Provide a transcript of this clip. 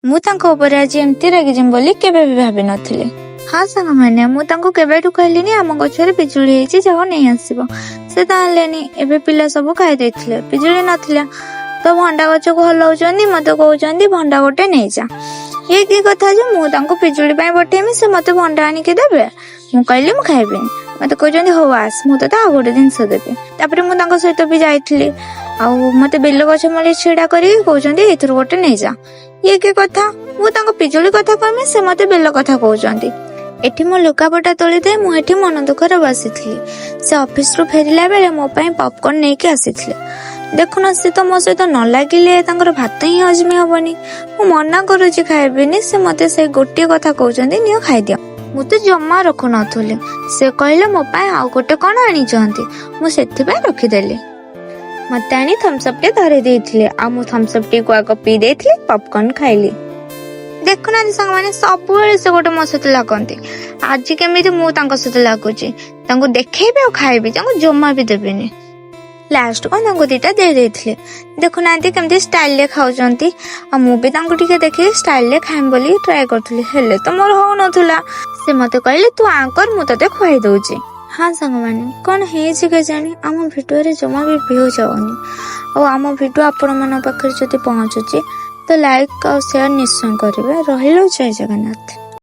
ମୁଁ ତାଙ୍କ ଉପରେ ଆଜି ଏମିତି ରାଗିଯିବି ବୋଲି କେବେ ବି ଭାବି ନଥିଲି। ହଁ ସାଙ୍ଗମାନେ, ମୁଁ ତାଙ୍କୁ କେବେଠୁ କହିଲିନି ଆମ ଗଛରେ ପିଜୁଳି ହେଇଛି, ଯାଅ ନେଇ ଆସିବ। ସେ ତାହେଲେନି। ଏବେ ପିଲା ସବୁ ଖାଇ ଦେଇଥିଲେ, ପିଜୁଳି ନଥିଲା ତ ଭଣ୍ଡା ଗଛକୁ ହଲଉଛନ୍ତି, ମତେ କହୁଛନ୍ତି ଭଣ୍ଡା ଗୋଟେ ନେଇଯା। ଇଏ କି କଥା ଯେ ମୁଁ ତାଙ୍କୁ ପିଜୁଳି ପାଇଁ ପଠେଇମି, ସେ ମତେ ଭଣ୍ଡା ଆଣିକି ଦେବେ? ମୁଁ କହିଲି ମୁଁ ଖାଇବିନି। ମତେ କହୁଛନ୍ତି ହଉ ଆସ, ମୁଁ ତତେ ଆଉ ଗୋଟେ ଜିନିଷ ଦେବି। ତାପରେ ମୁଁ ତାଙ୍କ ସହିତ ବି ଯାଇଥିଲି, ଆଉ ମତେ ବେଲ ଗଛ ମୂଳେ ଛିଡା କରିକି କହୁଛନ୍ତି ଏଇଥିରୁ ଗୋଟେ ନେଇଯା। ଇଏ କି କଥା? ମୁଁ ତାଙ୍କ ପିଜୁଳି କଥା କହିମି, ସେ ମତେ ବେଲ କଥା କହୁଛନ୍ତି। ଏଠି ମୁଁ ଲୁଗାପଟା ତୋଳିଦେଇ ମୁଁ ଏଠି ମନ ଦୁଃଖରେ ବସିଥିଲି। ସେ ଅଫିସରୁ ଫେରିଲା ବେଳେ ମୋ ପାଇଁ ପପକର୍ନ ନେଇକି ଆସିଥିଲେ। ଦେଖୁନ, ସେ ତ ମୋ ସହିତ ନ ଲାଗିଲେ ତାଙ୍କର ଭାତ ହିଁ ହଜମି ହବନି। ମୁଁ ମନା କରୁଛି ଖାଇବିନି, ସେ ମତେ ସେଇ ଗୋଟିଏ କଥା କହୁଛନ୍ତି ନିଅ ଖାଇଦିଅ। ମୁଁ ତ ଜମା ରଖୁନଥିଲି। ସେ କହିଲେ ମୋ ପାଇଁ ଆଉ ଗୋଟେ କଣ ଆଣିଛନ୍ତି, ମୁଁ ସେଥିପାଇଁ ରଖିଦେଲି। ମତେ ଆଣି ଥମ୍ସଅପ୍ ଟେ ଧରେଇ ଦେଇଥିଲେ, ଆଉ ମୁଁ ଥମ୍ସଅପ୍ ଟିକୁ ଆଗ ପିଇ ଦେଇଥିଲି, ପପକର୍ନ ଖାଇଲି। ଦେଖୁନାହାନ୍ତି ସାଙ୍ଗମାନେ, ସବୁବେଳେ ସେ ଗୋଟେ ମୋ ସହିତ ଲାଗନ୍ତି। ଆଜି କେମିତି ମୁଁ ତାଙ୍କ ସହିତ ଲାଗୁଛି, ତାଙ୍କୁ ଦେଖେଇବି ଆଉ ଖାଇବି, ତାଙ୍କୁ ଜମା ବି ଦେବିନି। ଲାଷ୍ଟ କୁ ତାଙ୍କୁ ଦିଟା ଦେଇ ଦେଇଥିଲେ। ଦେଖୁନାହାନ୍ତି କେମିତି ଷ୍ଟାଇଲରେ ଖାଉଛନ୍ତି। ଆଉ ମୁଁ ବି ତାଙ୍କୁ ଟିକେ ଦେଖିକି ଷ୍ଟାଇଲରେ ଖାଇବି ବୋଲି ଟ୍ରାଏ କରୁଥିଲି, ହେଲେ ତ ମୋର ହଉନଥିଲା। ସେ ମତେ କହିଲେ ତୁ ଆଙ୍କର, ମୁଁ ତତେ ଖୁଆଇ ଦଉଛି। ହଁ ସାଙ୍ଗମାନେ, କଣ ହେଇଛି କେଜାଣି ଆମ ଭିଡିଓରେ ଜମା ବି ଭିଉ ଯାଉନି। ଆଉ ଆମ ଭିଡିଓ ଆପଣମାନଙ୍କ ପାଖରେ ଯଦି ପହଞ୍ଚୁଛି ତ ଲାଇକ୍ ଆଉ ସେୟାର ନିଶ୍ଚୟ କରିବେ। ରହିଲୁ, ଜୟ ଜଗନ୍ନାଥ।